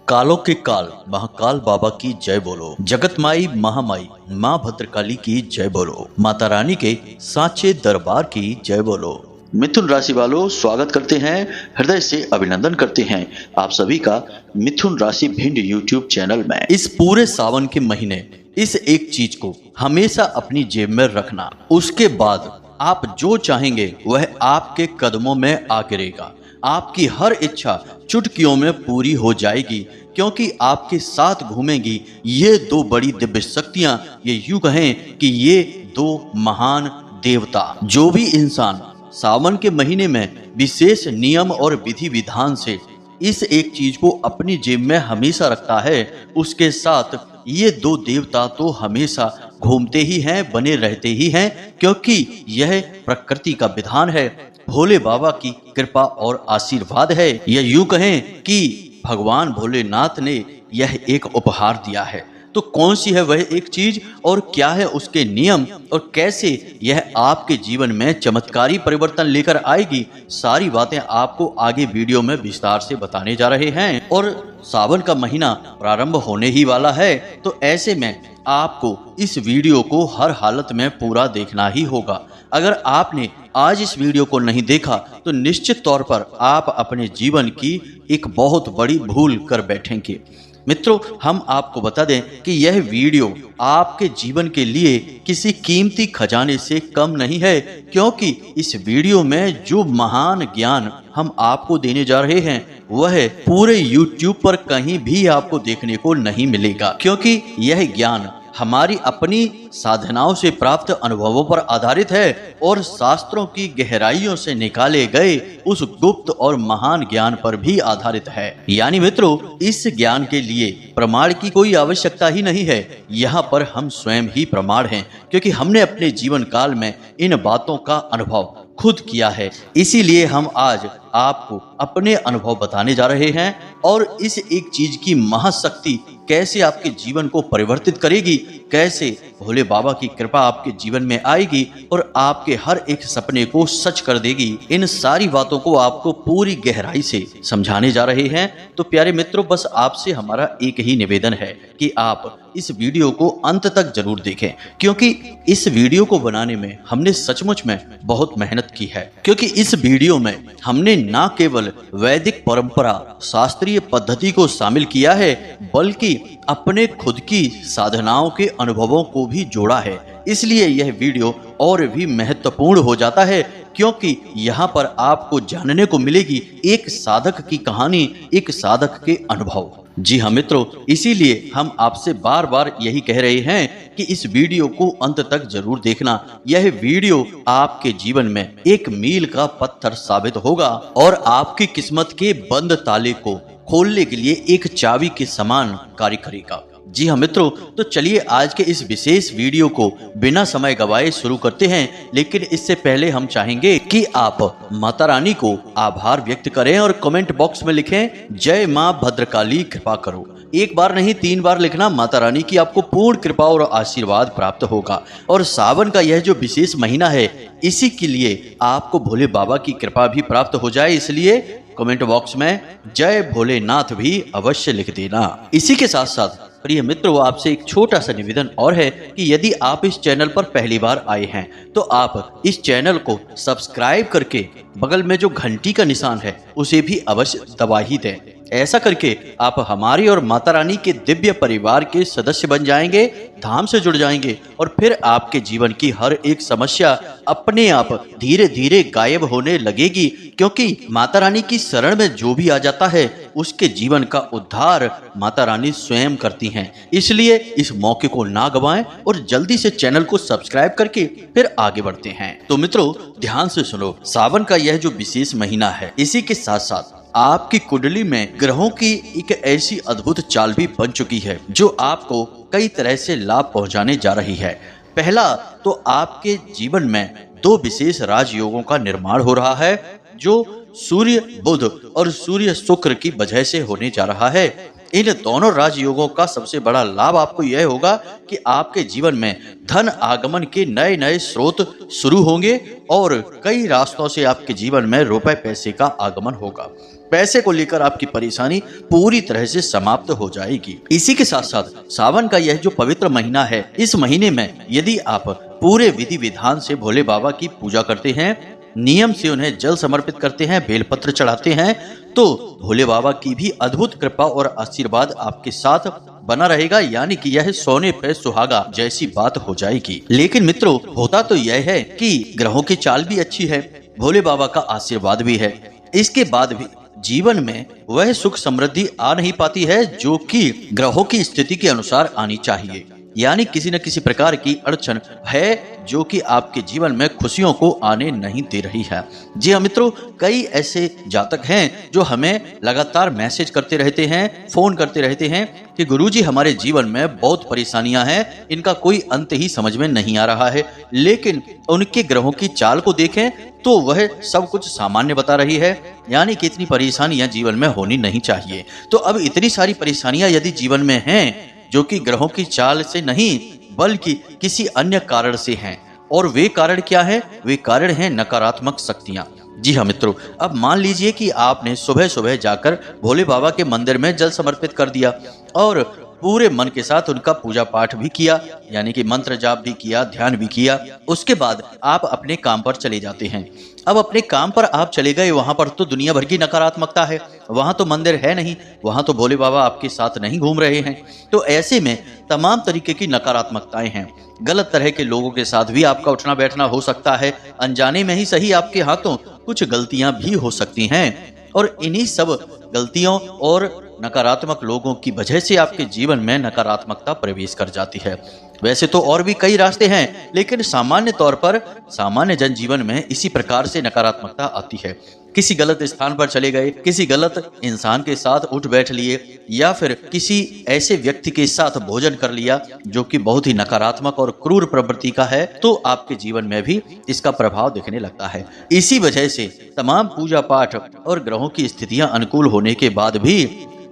कालों के काल महाकाल बाबा की जय बोलो। जगत माई महामाई माँ भद्रकाली की जय बोलो। माता रानी के सांचे दरबार की जय बोलो। मिथुन राशि वालों, स्वागत करते हैं, हृदय से अभिनंदन करते हैं आप सभी का मिथुन राशि भिंड यूट्यूब चैनल में। इस पूरे सावन के महीने इस एक चीज को हमेशा अपनी जेब में रखना, उसके बाद आप जो चाहेंगे वह आपके कदमों में आ गिरेगा। आपकी हर इच्छा चुटकियों में पूरी हो जाएगी, क्योंकि आपके साथ घूमेंगी ये दो बड़ी दिव्य शक्तियां। ये यूं कहें कि ये दो महान देवता। जो भी इंसान सावन के महीने में विशेष नियम और विधि विधान से इस एक चीज को अपनी जेब में हमेशा रखता है, उसके साथ ये दो देवता तो हमेशा घूमते ही हैं, बने रहते ही हैं, क्योंकि यह प्रकृति का विधान है। भोले बाबा की कृपा और आशीर्वाद है। यह यूं कहें कि भगवान भोलेनाथ ने यह एक उपहार दिया है। तो कौन सी है वह एक चीज और क्या है उसके नियम और कैसे यह आपके जीवन में चमत्कारी परिवर्तन लेकर आएगी, सारी बातें आपको आगे वीडियो में विस्तार से बताने जा रहे हैं। और सावन का महीना प्रारंभ होने ही वाला है, तो ऐसे में आपको इस वीडियो को हर हालत में पूरा देखना ही होगा। अगर आपने आज इस वीडियो को नहीं देखा तो निश्चित तौर पर आप अपने जीवन की एक बहुत बड़ी भूल कर बैठेंगे। मित्रों, हम आपको बता दें कि यह वीडियो आपके जीवन के लिए किसी कीमती खजाने से कम नहीं है, क्योंकि इस वीडियो में जो महान ज्ञान हम आपको देने जा रहे हैं वह पूरे YouTube पर कहीं भी आपको देखने को नहीं मिलेगा, क्योंकि यह ज्ञान हमारी अपनी साधनाओं से प्राप्त अनुभवों पर आधारित है और शास्त्रों की गहराइयों से निकाले गए उस गुप्त और महान ज्ञान पर भी आधारित है। यानी मित्रों, इस ज्ञान के लिए प्रमाण की कोई आवश्यकता ही नहीं है। यहाँ पर हम स्वयं ही प्रमाण हैं, क्योंकि हमने अपने जीवन काल में इन बातों का अनुभव खुद किया है। इसीलिए हम आज आपको अपने अनुभव बताने जा रहे हैं और इस एक चीज की महाशक्ति कैसे आपके जीवन को परिवर्तित करेगी, कैसे भोले बाबा की कृपा आपके जीवन में आएगी और आपके हर एक सपने को सच कर देगी, इन सारी बातों को आपको पूरी गहराई से समझाने जा रहे हैं। तो प्यारे मित्रों, बस आपसे हमारा एक ही निवेदन है कि आप इस वीडियो को अंत तक जरूर देखें, क्योंकि इस वीडियो को बनाने में हमने सचमुच में बहुत मेहनत की है। क्योंकि इस वीडियो में हमने न केवल वैदिक परंपरा शास्त्रीय पद्धति को शामिल किया है, बल्कि अपने खुद की साधनाओं के अनुभवों को भी जोड़ा है। इसलिए यह वीडियो और भी महत्वपूर्ण हो जाता है, क्योंकि यहाँ पर आपको जानने को मिलेगी एक साधक की कहानी, एक साधक के अनुभव। जी हाँ मित्रों, इसीलिए हम आपसे बार बार यही कह रहे हैं कि इस वीडियो को अंत तक जरूर देखना। यह वीडियो आपके जीवन में एक मील का पत्थर साबित होगा और आपकी किस्मत के बंद ताले को खोलने के लिए एक चाबी के समान कार्य करेगा। जी हाँ मित्रों, तो चलिए आज के इस विशेष वीडियो को बिना समय गवाए शुरू करते हैं। लेकिन इससे पहले हम चाहेंगे कि आप माता रानी को आभार व्यक्त करें और कमेंट बॉक्स में लिखें, जय माँ भद्रकाली कृपा करो। एक बार नहीं 3 बार लिखना, माता रानी की आपको पूर्ण कृपा और आशीर्वाद प्राप्त होगा। और सावन का यह जो विशेष महीना है, इसी के लिए आपको भोले बाबा की कृपा भी प्राप्त हो जाए, इसलिए कमेंट बॉक्स में जय भोलेनाथ भी अवश्य लिख देना। इसी के साथ साथ प्रिय मित्रों, आपसे एक छोटा सा निवेदन और है कि यदि आप इस चैनल पर पहली बार आए हैं तो आप इस चैनल को सब्सक्राइब करके बगल में जो घंटी का निशान है उसे भी अवश्य दबा ही दें। ऐसा करके आप हमारी और माता रानी के दिव्य परिवार के सदस्य बन जाएंगे, धाम से जुड़ जाएंगे और फिर आपके जीवन की हर एक समस्या अपने आप धीरे धीरे गायब होने लगेगी, क्योंकि माता रानी की शरण में जो भी आ जाता है उसके जीवन का उद्धार माता रानी स्वयं करती हैं। इसलिए इस मौके को ना गवाएं और जल्दी से चैनल को सब्सक्राइब करके फिर आगे बढ़ते हैं। तो मित्रों, ध्यान से सुनो, सावन का यह जो विशेष महीना है, इसी के साथ साथ आपकी कुंडली में ग्रहों की एक ऐसी अद्भुत चाल भी बन चुकी है जो आपको कई तरह से लाभ पहुंचाने जा रही है। पहला तो आपके जीवन में 2 विशेष राजयोगों का निर्माण हो रहा है, जो सूर्य बुध और सूर्य शुक्र की वजह से होने जा रहा है। इन दोनों राजयोगों का सबसे बड़ा लाभ आपको यह होगा कि आपके जीवन में धन आगमन के नए नए स्रोत शुरू होंगे और कई रास्तों से आपके जीवन में रुपए पैसे का आगमन होगा। पैसे को लेकर आपकी परेशानी पूरी तरह से समाप्त हो जाएगी। इसी के साथ साथ सावन का यह जो पवित्र महीना है, इस महीने में यदि आप पूरे विधि विधान से भोले बाबा की पूजा करते हैं, नियम से उन्हें जल समर्पित करते हैं, बेलपत्र चढ़ाते हैं, तो भोले बाबा की भी अद्भुत कृपा और आशीर्वाद आपके साथ बना रहेगा। यानी कि यह सोने पे सुहागा जैसी बात हो जाएगी। लेकिन मित्रों, होता तो यह है कि ग्रहों की चाल भी अच्छी है, भोले बाबा का आशीर्वाद भी है, इसके बाद भी जीवन में वह सुख समृद्धि आ नहीं पाती है जो कि ग्रहों की स्थिति के अनुसार आनी चाहिए। यानी किसी न किसी प्रकार की अड़चन है जो कि आपके जीवन में खुशियों को आने नहीं दे रही है। जी हाँ मित्रों, कई ऐसे जातक हैं जो हमें लगातार मैसेज करते रहते हैं, फोन करते रहते हैं कि गुरुजी हमारे जीवन में बहुत परेशानियां हैं, इनका कोई अंत ही समझ में नहीं आ रहा है। लेकिन उनके ग्रहों की चाल को देखें तो वह सब कुछ सामान्य बता रही है। यानी कि इतनी परेशानियां जीवन में होनी नहीं चाहिए। तो अब इतनी सारी परेशानियां यदि जीवन में हैं जो कि ग्रहों की चाल से नहीं बल्कि किसी अन्य कारण से हैं, और वे कारण क्या है? वे कारण हैं नकारात्मक शक्तियां। जी हाँ मित्रों, अब मान लीजिए कि आपने सुबह सुबह जाकर भोले बाबा के मंदिर में जल समर्पित कर दिया और पूरे मन के साथ उनका पूजा पाठ भी किया, यानी कि मंत्र जाप भी किया, ध्यान भी किया। उसके बाद आप अपने काम पर चले जाते हैं। अब अपने काम पर आप चले गए, वहां पर तो दुनिया भर की नकारात्मकता है, वहां तो मंदिर है नहीं, वहां तो भोले बाबा आपके साथ नहीं घूम रहे हैं। तो ऐसे में तमाम तरीके की नकारात्मकताएं हैं। गलत तरह के लोगों के साथ भी आपका उठना बैठना हो सकता है, अनजाने में ही सही आपके हाथों कुछ गलतियां भी हो सकती हैं, और इन्हीं सब गलतियों और नकारात्मक लोगों की वजह से आपके जीवन में नकारात्मकता प्रवेश कर जाती है। वैसे तो और भी कई रास्ते हैं, लेकिन सामान्य तौर पर सामान्य जनजीवन में इसी प्रकार से नकारात्मकता आती है। किसी गलत स्थान पर चले गए, किसी गलत इंसान के साथ उठ बैठ लिए, या फिर किसी ऐसे व्यक्ति के साथ भोजन कर लिया जो कि बहुत ही नकारात्मक और क्रूर प्रवृत्ति का है, तो आपके जीवन में भी इसका प्रभाव दिखने लगता है। इसी वजह से तमाम पूजा पाठ और ग्रहों की स्थितियां अनुकूल होने के बाद भी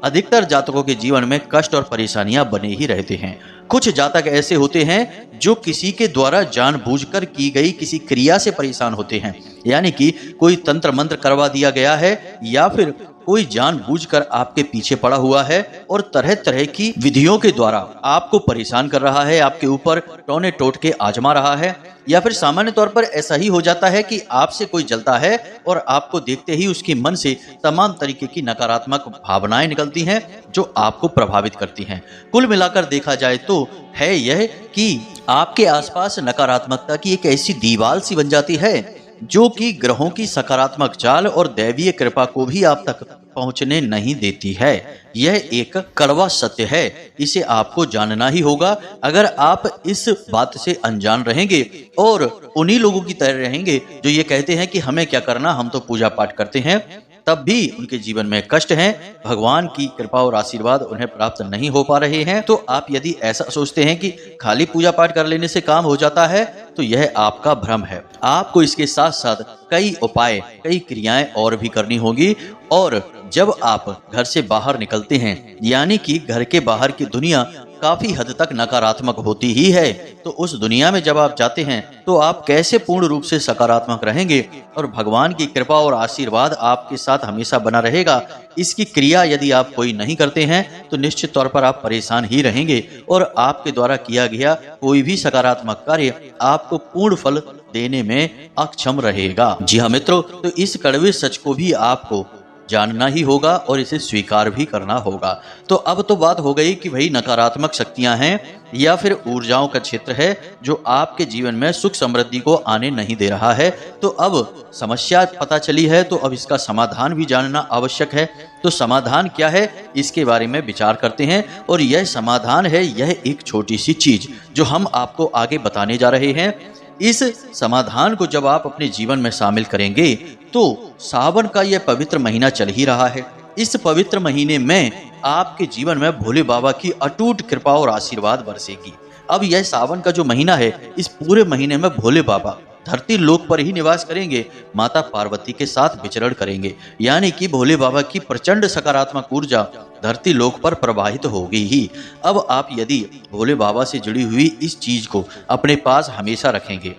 अधिकतर जातकों के जीवन में कष्ट और परेशानियां बने ही रहते हैं। कुछ जातक ऐसे होते हैं जो किसी के द्वारा जानबूझकर की गई किसी क्रिया से परेशान होते हैं, यानी कि कोई तंत्र मंत्र करवा दिया गया है, या फिर कोई जानबूझकर आपके पीछे पड़ा हुआ है और तरह तरह की विधियों के द्वारा आपको परेशान कर रहा है, आपके ऊपर टोने टोटके आजमा रहा है। या फिर सामान्य तौर पर ऐसा ही हो जाता है कि आपसे कोई जलता है और आपको देखते ही उसके मन से तमाम तरीके की नकारात्मक भावनाएं निकलती हैं जो आपको प्रभावित करती हैं। कुल मिलाकर देखा जाए तो है यह कि आपके आसपास नकारात्मकता की एक ऐसी दीवार सी बन जाती है जो कि ग्रहों की सकारात्मक चाल और दैवीय कृपा को भी आप तक पहुंचने नहीं देती है। यह एक कड़वा सत्य है, इसे आपको जानना ही होगा। अगर आप इस बात से अनजान रहेंगे और उन्हीं लोगों की तरह रहेंगे जो ये कहते हैं कि हमें क्या करना, हम तो पूजा पाठ करते हैं, तब भी उनके जीवन में कष्ट हैं, भगवान की कृपा और आशीर्वाद उन्हें प्राप्त नहीं हो पा रहे हैं। तो आप यदि ऐसा सोचते हैं कि खाली पूजा पाठ कर लेने से काम हो जाता है, तो यह आपका भ्रम है। आपको इसके साथ साथ कई उपाय, कई क्रियाएं और भी करनी होगी। और जब आप घर से बाहर निकलते हैं, यानी कि घर के बाहर की दुनिया काफी हद तक नकारात्मक होती ही है, तो उस दुनिया में जब आप जाते हैं तो आप कैसे पूर्ण रूप से सकारात्मक रहेंगे और भगवान की कृपा और आशीर्वाद आपके साथ हमेशा बना रहेगा, इसकी क्रिया यदि आप कोई नहीं करते हैं तो निश्चित तौर पर आप परेशान ही रहेंगे और आपके द्वारा किया गया कोई भी सकारात्मक कार्य आपको पूर्ण फल देने में अक्षम रहेगा। जी हाँ मित्रों, तो इस कड़वे सच को भी आपको जानना ही होगा और इसे स्वीकार भी करना होगा। तो अब तो बात हो गई कि भाई नकारात्मक शक्तियां हैं या फिर ऊर्जाओं का क्षेत्र है जो आपके जीवन में सुख समृद्धि को आने नहीं दे रहा है। तो अब समस्या पता चली है, तो अब इसका समाधान भी जानना आवश्यक है। तो समाधान क्या है, इसके बारे में विचार करते हैं। और यह समाधान है, यह एक छोटी सी चीज जो हम आपको आगे बताने जा रहे हैं। इस समाधान को जब आप अपने जीवन में शामिल करेंगे तो सावन का यह पवित्र महीना चल ही रहा है। इस पवित्र महीने में आपके जीवन में भोले बाबा की अटूट कृपा और आशीर्वाद बरसेगी। अब यह सावन का जो महीना है, इस पूरे महीने में भोले बाबा धरती लोक पर ही निवास करेंगे, माता पार्वती के साथ विचरण करेंगे। यानी कि भोले बाबा की प्रचंड सकारात्मक ऊर्जा धरती लोक पर प्रवाहित होगी ही। अब आप यदि भोले बाबा से जुड़ी हुई इस चीज को अपने पास हमेशा रखेंगे,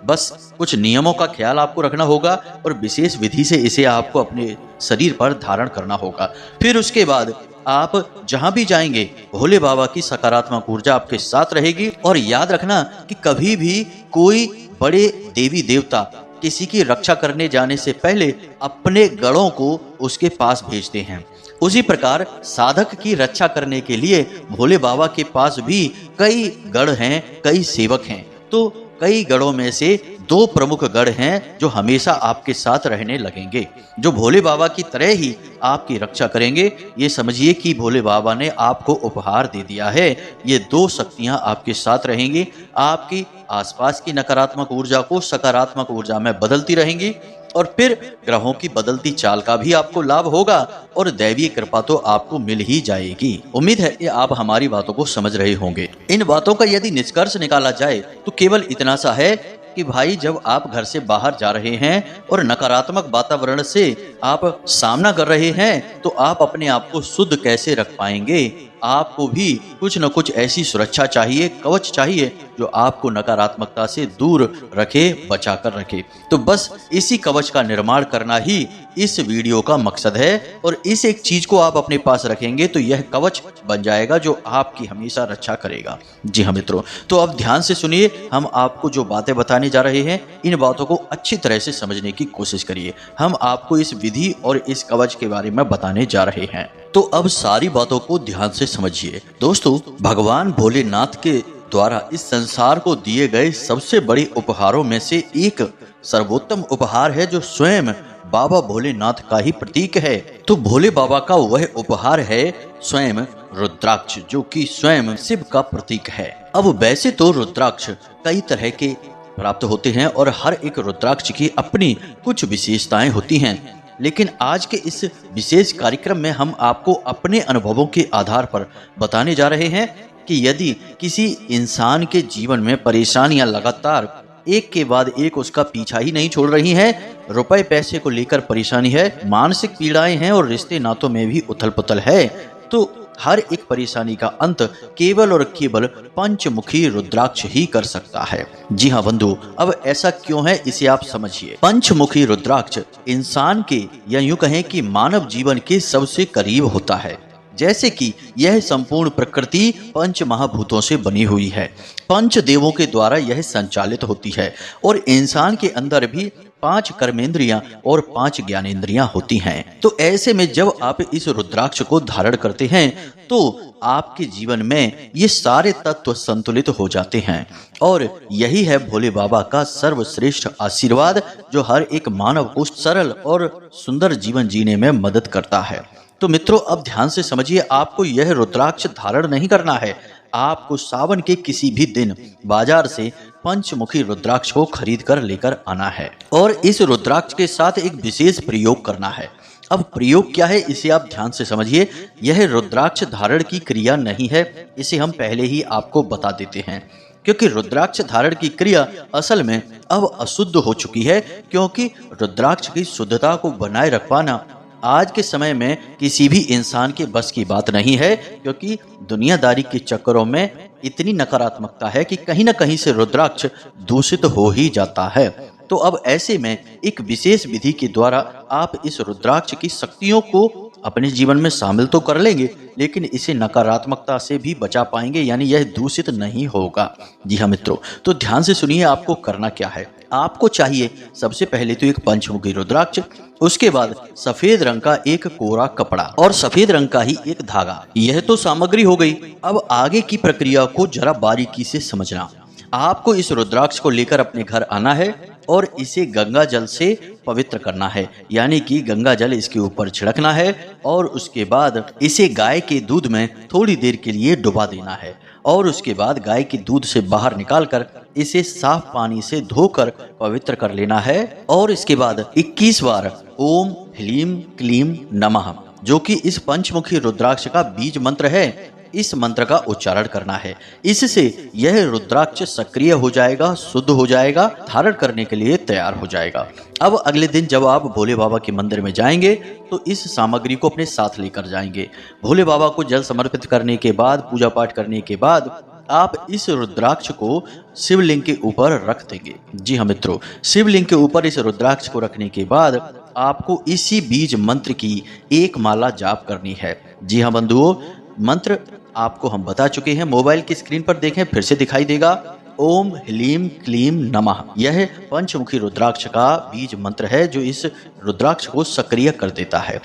बस कुछ नियमों का ख्याल आपको रखना होगा और विशेष विधि से इसे आपको अपने शरीर पर धारण करना होगा। फिर उसके बाद आप जहां भी जाएंगे भोले बाबा की सकारात्मक ऊर्जा आपके साथ रहेगी। और याद रखना कि कभी भी कोई बड़े देवी देवता किसी की रक्षा करने जाने से पहले अपने गणों को उसके पास भेजते हैं। उसी प्रकार साधक की रक्षा करने के लिए भोले बाबा के पास भी कई गण हैं, कई सेवक हैं। तो कई गणों में से दो प्रमुख गण हैं जो हमेशा आपके साथ रहने लगेंगे, जो भोले बाबा की तरह ही आपकी रक्षा करेंगे। ये समझिए कि भोले बाबा ने आपको उपहार दे दिया है। ये दो शक्तियां आपके साथ रहेंगी, आपकी आसपास की नकारात्मक ऊर्जा को सकारात्मक ऊर्जा में बदलती रहेंगी और फिर ग्रहों की बदलती चाल का भी आपको लाभ होगा और दैवीय कृपा तो आपको मिल ही जाएगी। उम्मीद है कि आप हमारी बातों को समझ रहे होंगे। इन बातों का यदि निष्कर्ष निकाला जाए तो केवल इतना सा है कि भाई जब आप घर से बाहर जा रहे हैं और नकारात्मक वातावरण से आप सामना कर रहे हैं तो आप अपने आप को शुद्ध कैसे रख पाएंगे। आपको भी कुछ न कुछ ऐसी सुरक्षा चाहिए, कवच चाहिए जो आपको नकारात्मकता से दूर रखे, बचा कर रखे। तो बस इसी कवच का निर्माण करना ही इस वीडियो का मकसद है और इस एक चीज को आप अपने पास रखेंगे तो यह कवच बन जाएगा जो आपकी हमेशा रक्षा करेगा। जी हाँ मित्रों, तो अब ध्यान से सुनिए, हम आपको जो बातें बताने जा रहे हैं इन बातों को अच्छी तरह से समझने की कोशिश करिए। हम आपको इस विधि और इस कवच के बारे में बताने जा रहे हैं, तो अब सारी बातों को ध्यान से समझिए। दोस्तों, भगवान भोलेनाथ के द्वारा इस संसार को दिए गए सबसे बड़े उपहारों में से एक सर्वोत्तम उपहार है जो स्वयं बाबा भोलेनाथ का ही प्रतीक है। तो भोले बाबा का वह उपहार है स्वयं रुद्राक्ष, जो कि स्वयं शिव का प्रतीक है। अब वैसे तो रुद्राक्ष कई तरह के प्राप्त होते हैं और हर एक रुद्राक्ष की अपनी कुछ विशेषताएं होती हैं, लेकिन आज के इस विशेष कार्यक्रम में हम आपको अपने अनुभवों के आधार पर बताने जा रहे हैं कि यदि किसी इंसान के जीवन में परेशानियां लगातार एक के बाद एक उसका पीछा ही नहीं छोड़ रही हैं, रुपए पैसे को लेकर परेशानी है, मानसिक पीड़ाएं हैं और रिश्ते नातों में भी उथल पुथल है, तो हर एक परेशानी का अंत केवल और केवल पंचमुखी रुद्राक्ष ही कर सकता है। जी हाँ बंधु, अब ऐसा क्यों है इसे आप समझिए। पंचमुखी रुद्राक्ष इंसान के या यूं कहें कि मानव जीवन के सबसे करीब होता है। जैसे कि यह संपूर्ण प्रकृति पंच महाभूतों से बनी हुई है, पंच देवों के द्वारा यह संचालित होती है और इंसान के अंदर भी 5 कर्मेंद्रियां और 5 ज्ञानेंद्रियां होती हैं। तो ऐसे में जब आप इस रुद्राक्ष को धारण करते हैं तो आपके जीवन में ये सारे तत्व संतुलित हो जाते हैं और यही है भोले बाबा का सर्वश्रेष्ठ आशीर्वाद जो हर एक मानव को सरल और सुंदर जीवन जीने में मदद करता है। तो मित्रों, अब ध्यान से समझिए, आपको यह रुद्राक्ष धारण नहीं करना है। आपको सावन के किसी भी दिन बाजार से पंचमुखी रुद्राक्ष को खरीद कर लेकर आना है और इस रुद्राक्ष के साथ एक विशेष प्रयोग करना है। अब प्रयोग क्या है इसे आप ध्यान से समझिए। यह रुद्राक्ष धारण की क्रिया नहीं है, इसे हम पहले ही आपको बता देते हैं, क्योंकि रुद्राक्ष धारण की क्रिया असल में अब अशुद्ध हो चुकी है, क्योंकि रुद्राक्ष की शुद्धता को बनाए रख पाना आज के समय में किसी भी इंसान के बस की बात नहीं है, क्योंकि दुनियादारी के चक्करों में इतनी नकारात्मकता है कि कहीं न कहीं से रुद्राक्ष दूषित हो ही जाता है। तो अब ऐसे में एक विशेष विधि के द्वारा आप इस रुद्राक्ष की शक्तियों को अपने जीवन में शामिल तो कर लेंगे, लेकिन इसे नकारात्मकता से भी बचा पाएंगे, यानी यह दूषित नहीं होगा। जी हाँ मित्रों, तो ध्यान से सुनिए आपको करना क्या है। आपको चाहिए सबसे पहले तो एक पंचमुखी रुद्राक्ष, उसके बाद सफेद रंग का एक कोरा कपड़ा और सफेद रंग का ही एक धागा। यह तो सामग्री हो गई। अब आगे की प्रक्रिया को जरा बारीकी से समझना। आपको इस रुद्राक्ष को लेकर अपने घर आना है और इसे गंगा जल से पवित्र करना है, यानी कि गंगा जल इसके ऊपर छिड़कना है और उसके बाद इसे गाय के दूध में थोड़ी देर के लिए डुबा देना है और उसके बाद गाय के दूध से बाहर निकालकर इसे साफ पानी से धोकर पवित्र कर लेना है और इसके बाद 21 बार ओम ह्लीम क्लीम नमः, जो कि इस पंचमुखी रुद्राक्ष का बीज मंत्र है, इस मंत्र का उच्चारण करना है। इससे यह रुद्राक्ष सक्रिय हो जाएगा, शुद्ध हो जाएगा, धारण करने के लिए तैयार हो जाएगा। अब अगले दिन जब आप भोले बाबा के मंदिर में जाएंगे तो इस सामग्री को अपने साथ लेकर जाएंगे। भोले बाबा को जल समर्पित करने के बाद, पूजा पाठ करने के बाद आप इस रुद्राक्ष को शिवलिंग के ऊपर रख देंगे। जी हाँ मित्रों, शिवलिंग के ऊपर इस रुद्राक्ष को रखने के बाद आपको इसी बीज मंत्र की एक माला जाप करनी है। जी हाँ बंधुओं, मंत्र आपको हम बता चुके हैं, मोबाइल की स्क्रीन पर देखें, फिर से दिखाई देगा। ओम ह्लीम क्लीम नमः, यह पंचमुखी रुद्राक्ष का बीज मंत्र है जो इस रुद्राक्ष को सक्रिय कर देता है।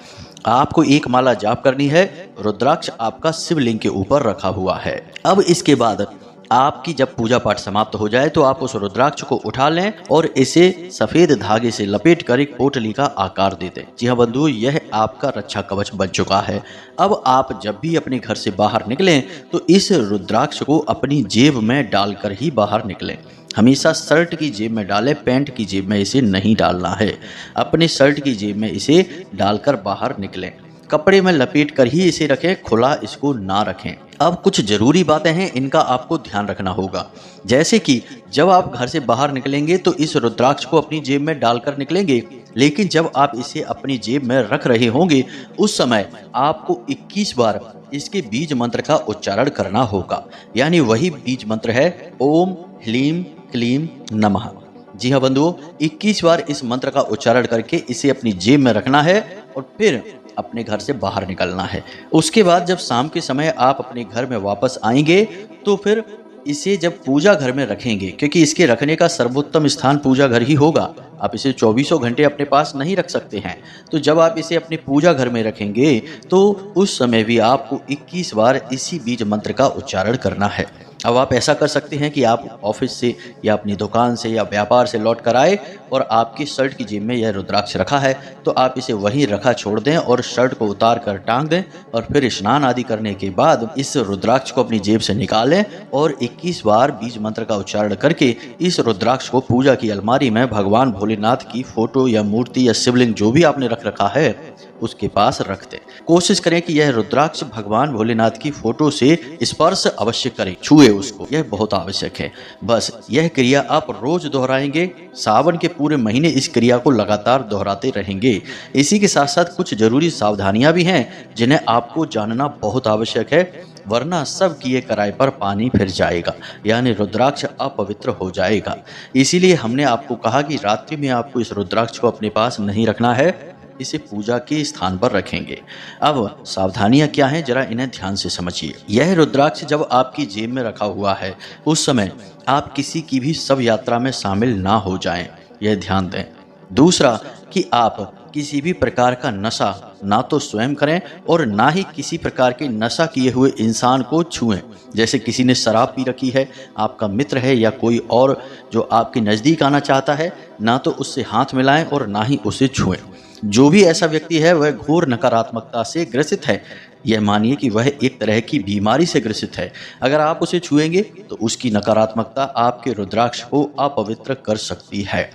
आपको एक माला जाप करनी है। रुद्राक्ष आपका शिवलिंग के ऊपर रखा हुआ है। अब इसके बाद आपकी जब पूजा पाठ समाप्त हो जाए तो आप उस रुद्राक्ष को उठा लें और इसे सफेद धागे से लपेट कर एक पोटली का आकार दे दें। जी हाँ बंधु, यह आपका रक्षा कवच बन चुका है। अब आप जब भी अपने घर से बाहर निकलें तो इस रुद्राक्ष को अपनी जेब में डालकर ही बाहर निकलें। हमेशा शर्ट की जेब में डालें, पैंट की जेब में इसे नहीं डालना है। अपने शर्ट की जेब में इसे डालकर बाहर निकलें। कपड़े में लपेट कर ही इसे रखें, खुला इसको ना रखें। अब कुछ जरूरी बातें हैं, इनका आपको ध्यान रखना होगा। जैसे कि जब आप घर से बाहर निकलेंगे तो इस रुद्राक्ष को अपनी जेब में डालकर निकलेंगे, लेकिन जब आप इसे अपनी जेब में रख रहे होंगे उस समय आपको 21 बार इसके बीज मंत्र का उच्चारण करना होगा। यानी वही बीज मंत्र है ओम ह्लीम क्लीम नमः। जी हाँ बंधुओं, 21 बार इस मंत्र का उच्चारण करके इसे अपनी जेब में रखना है और फिर अपने घर से बाहर निकलना है। उसके बाद जब शाम के समय आप अपने घर में वापस आएंगे तो फिर इसे जब पूजा घर में रखेंगे, क्योंकि इसके रखने का सर्वोत्तम स्थान पूजा घर ही होगा, आप इसे 24 घंटे अपने पास नहीं रख सकते हैं। तो जब आप इसे अपने पूजा घर में रखेंगे तो उस समय भी आपको 21 बार इसी बीज मंत्र का उच्चारण करना है। अब आप ऐसा कर सकते हैं कि आप ऑफिस से या अपनी दुकान से या व्यापार से लौट कर आए और आपकी शर्ट की जेब में यह रुद्राक्ष रखा है तो आप इसे वहीं रखा छोड़ दें और शर्ट को उतार कर टांग दें और फिर स्नान आदि करने के बाद इस रुद्राक्ष को अपनी जेब से निकालें और 21 बार बीज मंत्र का उच्चारण करके इस रुद्राक्ष को पूजा की अलमारी में भगवान भोलेनाथ की फोटो या मूर्ति या शिवलिंग जो भी आपने रख रखा है उसके पास रख दें। कोशिश करें कि यह रुद्राक्ष भगवान भोलेनाथ की फोटो से स्पर्श अवश्य करें, छुए उसको, यह बहुत आवश्यक है। बस यह क्रिया आप रोज दोहराएंगे। सावन के पूरे महीने इस क्रिया को लगातार दोहराते रहेंगे। इसी के साथ साथ कुछ जरूरी सावधानियां भी हैं जिन्हें आपको जानना बहुत आवश्यक है, वरना सब किए कराए पर पानी फिर जाएगा, यानी रुद्राक्ष अपवित्र हो जाएगा। इसीलिए हमने आपको कहा कि रात्रि में आपको इस रुद्राक्ष को अपने पास नहीं रखना है, इसे पूजा के स्थान पर रखेंगे। अब सावधानियां क्या हैं, जरा इन्हें ध्यान से समझिए। यह रुद्राक्ष जब आपकी जेब में रखा हुआ है उस समय आप किसी की भी शव यात्रा में शामिल ना हो जाएं, यह ध्यान दें। दूसरा कि आप किसी भी प्रकार का नशा ना तो स्वयं करें और ना ही किसी प्रकार के नशा किए हुए इंसान को छुएं। जैसे किसी ने शराब पी रखी है, आपका मित्र है या कोई और जो आपके नज़दीक आना चाहता है, ना तो उससे हाथ मिलाएं और ना ही उसे छुएं। जो भी ऐसा व्यक्ति है वह घोर नकारात्मकता से ग्रसित है। यह मानिए कि वह एक तरह की बीमारी से ग्रसित है। अगर आप उसे छुएंगे तो उसकी नकारात्मकता आपके रुद्राक्ष को अपवित्र कर सकती है,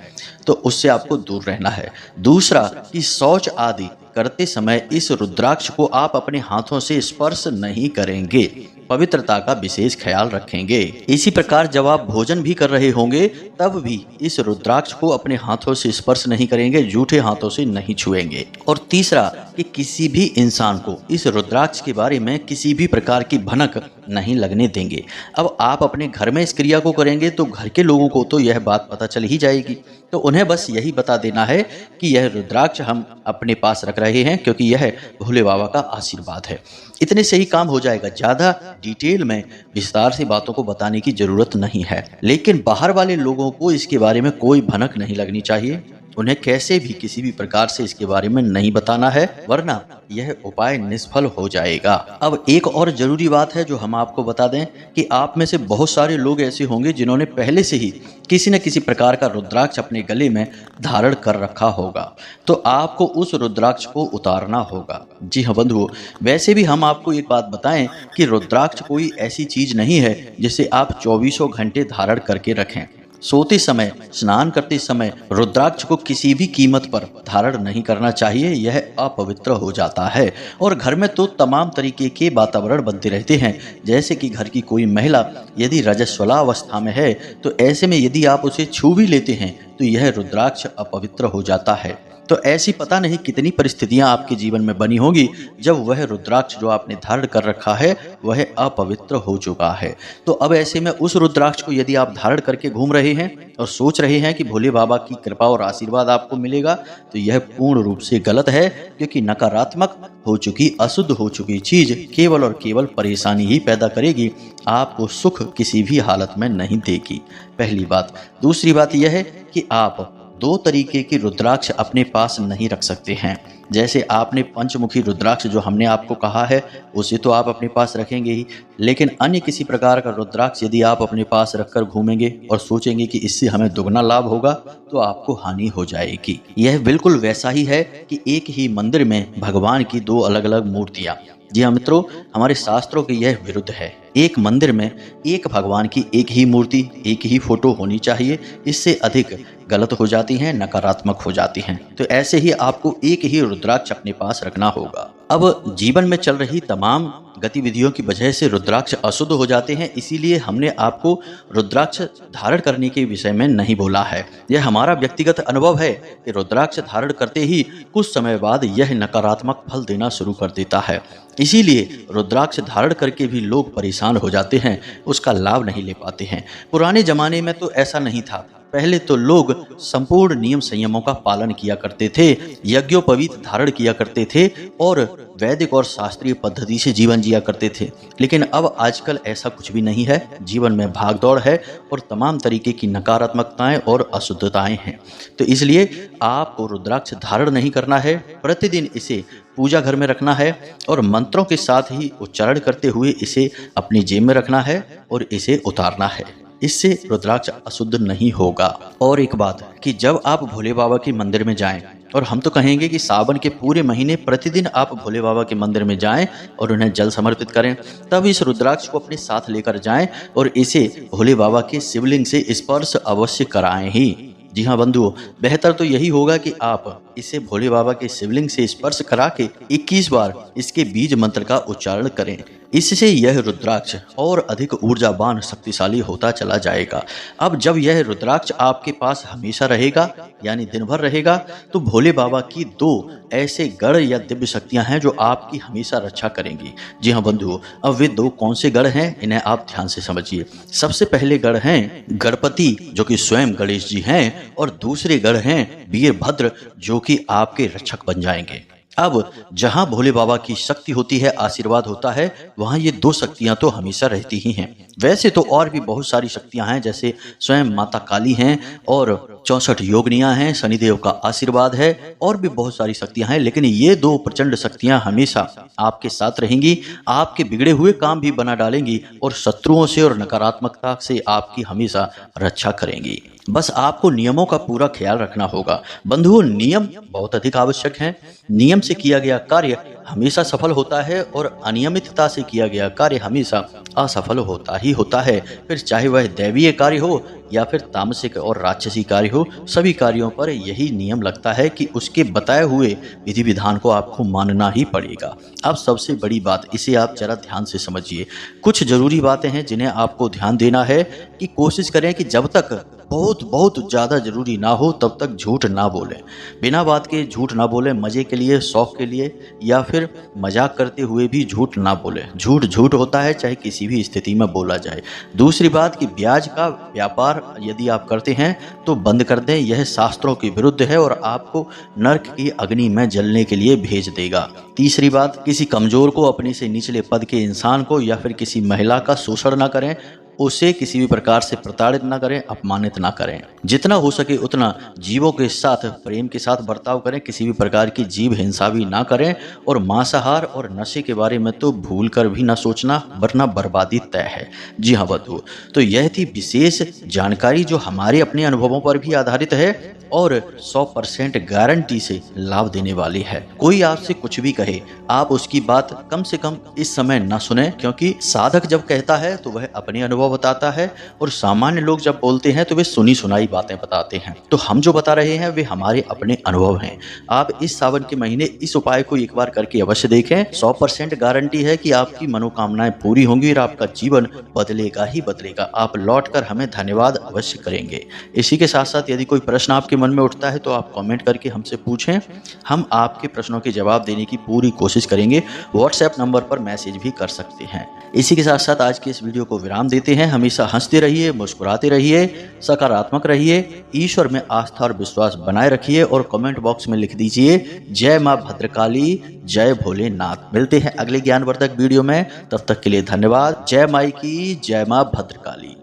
तो उससे आपको दूर रहना है। दूसरा कि शौच आदि करते समय इस रुद्राक्ष को आप अपने हाथों से स्पर्श नहीं करेंगे, पवित्रता का विशेष ख्याल रखेंगे। इसी प्रकार जब आप भोजन भी कर रहे होंगे तब भी इस रुद्राक्ष को अपने हाथों से स्पर्श नहीं करेंगे, जूठे हाथों से नहीं छुएंगे। और तीसरा कि किसी भी इंसान को इस रुद्राक्ष के बारे में किसी भी प्रकार की भनक नहीं लगने देंगे। अब आप अपने घर में इस क्रिया को करेंगे तो घर के लोगों को तो यह बात पता चल ही जाएगी, तो उन्हें बस यही बता देना है कि यह रुद्राक्ष हम अपने पास रख रहे हैं क्योंकि यह भोले बाबा का आशीर्वाद है। इतने से ही काम हो जाएगा। ज़्यादा डिटेल में विस्तार से बातों को बताने की जरूरत नहीं है। लेकिन बाहर वाले लोगों को इसके बारे में कोई भनक नहीं लगनी चाहिए। उन्हें कैसे भी किसी भी प्रकार से इसके बारे में नहीं बताना है, वरना यह उपाय निष्फल हो जाएगा। अब एक और जरूरी बात है जो हम आपको बता दें कि आप में से बहुत सारे लोग ऐसे होंगे जिन्होंने पहले से ही किसी न किसी प्रकार का रुद्राक्ष अपने गले में धारण कर रखा होगा, तो आपको उस रुद्राक्ष को उतारना होगा। जी हाँ बंधुओं, वैसे भी हम आपको एक बात बताएं कि रुद्राक्ष कोई ऐसी चीज नहीं है जिसे आप 24 घंटे धारण करके रखें। सोते समय, स्नान करते समय रुद्राक्ष को किसी भी कीमत पर धारण नहीं करना चाहिए, यह अपवित्र हो जाता है। और घर में तो तमाम तरीके के वातावरण बनते रहते हैं, जैसे कि घर की कोई महिला यदि रजस्वला अवस्था में है तो ऐसे में यदि आप उसे छू भी लेते हैं तो यह रुद्राक्ष अपवित्र हो जाता है। तो ऐसी पता नहीं कितनी परिस्थितियां आपके जीवन में बनी होगी जब वह रुद्राक्ष जो आपने धारण कर रखा है वह अपवित्र हो चुका है। तो अब ऐसे में उस रुद्राक्ष को यदि आप धारण करके घूम रहे हैं और सोच रहे हैं कि भोले बाबा की कृपा और आशीर्वाद आपको मिलेगा, तो यह पूर्ण रूप से गलत है, क्योंकि नकारात्मक हो चुकी, अशुद्ध हो चुकी चीज केवल और केवल परेशानी ही पैदा करेगी, आपको सुख किसी भी हालत में नहीं देगी। पहली बात। दूसरी बात यह है कि आप दो तरीके की रुद्राक्ष अपने पास नहीं रख सकते हैं। जैसे आपने पंचमुखी रुद्राक्ष जो हमने आपको कहा है उसे तो आप अपने पास रखेंगे ही, लेकिन अन्य किसी प्रकार का रुद्राक्ष यदि आप अपने पास रखकर घूमेंगे और सोचेंगे कि इससे हमें दुगना लाभ होगा तो आपको हानि हो जाएगी। यह बिल्कुल वैसा ही है कि एक ही मंदिर में भगवान की दो अलग अलग मूर्तियां। जी हाँ मित्रों, हमारे शास्त्रों के यह विरुद्ध है। एक मंदिर में एक भगवान की एक ही मूर्ति, एक ही फोटो होनी चाहिए, इससे अधिक गलत हो जाती हैं, नकारात्मक हो जाती हैं। तो ऐसे ही आपको एक ही रुद्राक्ष अपने पास रखना होगा। अब जीवन में चल रही तमाम गतिविधियों की वजह से रुद्राक्ष अशुद्ध हो जाते हैं, इसीलिए हमने आपको रुद्राक्ष धारण करने के विषय में नहीं बोला है। यह हमारा व्यक्तिगत अनुभव है कि रुद्राक्ष धारण करते ही कुछ समय बाद यह नकारात्मक फल देना शुरू कर देता है, इसीलिए रुद्राक्ष धारण करके भी लोग परेशान हो जाते हैं, उसका लाभ नहीं ले पाते हैं। पुराने जमाने में तो ऐसा नहीं था। पहले तो लोग संपूर्ण नियम संयमों का पालन किया करते थे, यज्ञोपवीत धारण किया करते थे और वैदिक और शास्त्रीय पद्धति से जीवन जिया करते थे। लेकिन अब आजकल ऐसा कुछ भी नहीं है। जीवन में भागदौड़ है और तमाम तरीके की नकारात्मकताएं और अशुद्धताएं हैं। तो इसलिए आपको रुद्राक्ष धारण नहीं करना है, प्रतिदिन इसे पूजा घर में रखना है और मंत्रों के साथ ही उच्चारण करते हुए इसे अपनी जेब में रखना है और इसे उतारना है। इससे रुद्राक्ष अशुद्ध नहीं होगा। और एक बात कि जब आप भोले बाबा के मंदिर में जाएं, और हम तो कहेंगे कि सावन के पूरे महीने प्रतिदिन आप भोले बाबा के मंदिर में जाएं और उन्हें जल समर्पित करें, तब इस रुद्राक्ष को अपने साथ लेकर जाएं और इसे भोले बाबा के शिवलिंग से स्पर्श अवश्य कराएं ही। जी हाँ बंधुओं, बेहतर तो यही होगा कि आप इसे भोले बाबा के शिवलिंग से स्पर्श करा के 21 बार इसके बीज मंत्र का उच्चारण करें। इससे यह रुद्राक्ष और अधिक ऊर्जावान शक्तिशाली होता चला जाएगा। अब जब यह रुद्राक्ष आपके पास हमेशा रहेगा, यानी दिन भर रहेगा, तो भोले बाबा की दो ऐसे गढ़ या दिव्य शक्तियां हैं जो आपकी हमेशा रक्षा करेंगी। जी हाँ बंधुओं, अब वे दो कौन से गढ़ हैं इन्हें आप ध्यान से समझिए। सबसे पहले गढ़ हैं गणपति जो कि स्वयं गणेश जी हैं, और दूसरे गढ़ हैं वीरभद्र जो कि आपके रक्षक बन जाएंगे। अब जहां भोले बाबा की शक्ति होती है, आशीर्वाद होता है, वहां ये दो शक्तियां तो हमेशा रहती ही हैं। वैसे तो और भी बहुत सारी शक्तियां हैं, जैसे स्वयं माता काली हैं और 64 योगिनियां हैं, शनिदेव का आशीर्वाद है, और भी बहुत सारी शक्तियां हैं, लेकिन ये दो प्रचंड शक्तियां हमेशा आपके साथ रहेंगी, आपके बिगड़े हुए काम भी बना डालेंगी और शत्रुओं से और नकारात्मकता से आपकी हमेशा रक्षा करेंगी। बस आपको नियमों का पूरा ख्याल रखना होगा। बंधुओं, नियम बहुत अधिक आवश्यक हैं। नियम से किया गया कार्य हमेशा सफल होता है और अनियमितता से किया गया कार्य हमेशा असफल होता ही होता है। फिर चाहे वह दैवीय कार्य हो या फिर तामसिक और राक्षसी कार्य हो, सभी कार्यों पर यही नियम लगता है कि उसके बताए हुए विधि विधान को आपको मानना ही पड़ेगा। अब सबसे बड़ी बात, इसे आप जरा ध्यान से समझिए। कुछ जरूरी बातें हैं जिन्हें आपको ध्यान देना है कि कोशिश करें कि जब तक बहुत ज़्यादा जरूरी ना हो तब तक झूठ ना बोलें। बिना बात के झूठ ना बोलें, मज़े के लिए, शौक के लिए या फिर मजाक करते हुए भी झूठ ना बोलें। झूठ झूठ होता है, चाहे किसी भी स्थिति में बोला जाए। दूसरी बात कि ब्याज का व्यापार यदि आप करते हैं तो बंद कर दें, यह शास्त्रों के विरुद्ध है और आपको नरक की अग्नि में जलने के लिए भेज देगा। तीसरी बात, किसी कमजोर को, अपने से निचले पद के इंसान को या फिर किसी महिला का शोषण ना करें, उसे किसी भी प्रकार से प्रताड़ित ना करें, अपमानित ना करें। जितना हो सके उतना जीवों के साथ प्रेम के साथ बर्ताव करें, किसी भी प्रकार की जीव हिंसा भी ना करें और मांसाहार और नशे के बारे में तो भूल कर भी ना सोचना, वरना बर्बादी तय है। जी हाँ बंधु, तो यह थी विशेष जानकारी जो हमारे अपने अनुभवों पर भी आधारित है और 100% गारंटी से लाभ देने वाली है। कोई आपसे कुछ भी कहे, आप उसकी बात कम से कम इस समय ना सुने, क्योंकि साधक जब कहता है तो वह अपने अनुभव अनुभव बताता है और सामान्य लोग जब बोलते हैं तो वे सुनी सुनाई बातें बताते हैं। तो हम जो बता रहे हैं वे हमारे अपने अनुभव हैं। आप इस सावन के महीने इस उपाय को एक बार करके अवश्य देखें। 100% गारंटी है कि आपकी मनोकामनाएं पूरी होंगी और आपका जीवन बदलेगा ही बदलेगा। आप लौटकर हमें धन्यवाद अवश्य करेंगे। इसी के साथ साथ यदि कोई प्रश्न आपके मन में उठता है तो आप कमेंट करके हमसे पूछें, हम आपके प्रश्नों के जवाब देने की पूरी कोशिश करेंगे। व्हाट्सएप नंबर पर मैसेज भी कर सकते हैं। इसी के साथ साथ आज की इस वीडियो को विराम देते हैं। हमेशा हंसते रहिए, मुस्कुराते रहिए, सकारात्मक रहिए, ईश्वर में आस्था और विश्वास बनाए रखिए और कमेंट बॉक्स में लिख दीजिए जय मां भद्रकाली, जय भोलेनाथ। मिलते हैं अगले ज्ञानवर्धक वीडियो में, तब तक के लिए धन्यवाद। जय माई की, जय मां भद्रकाली।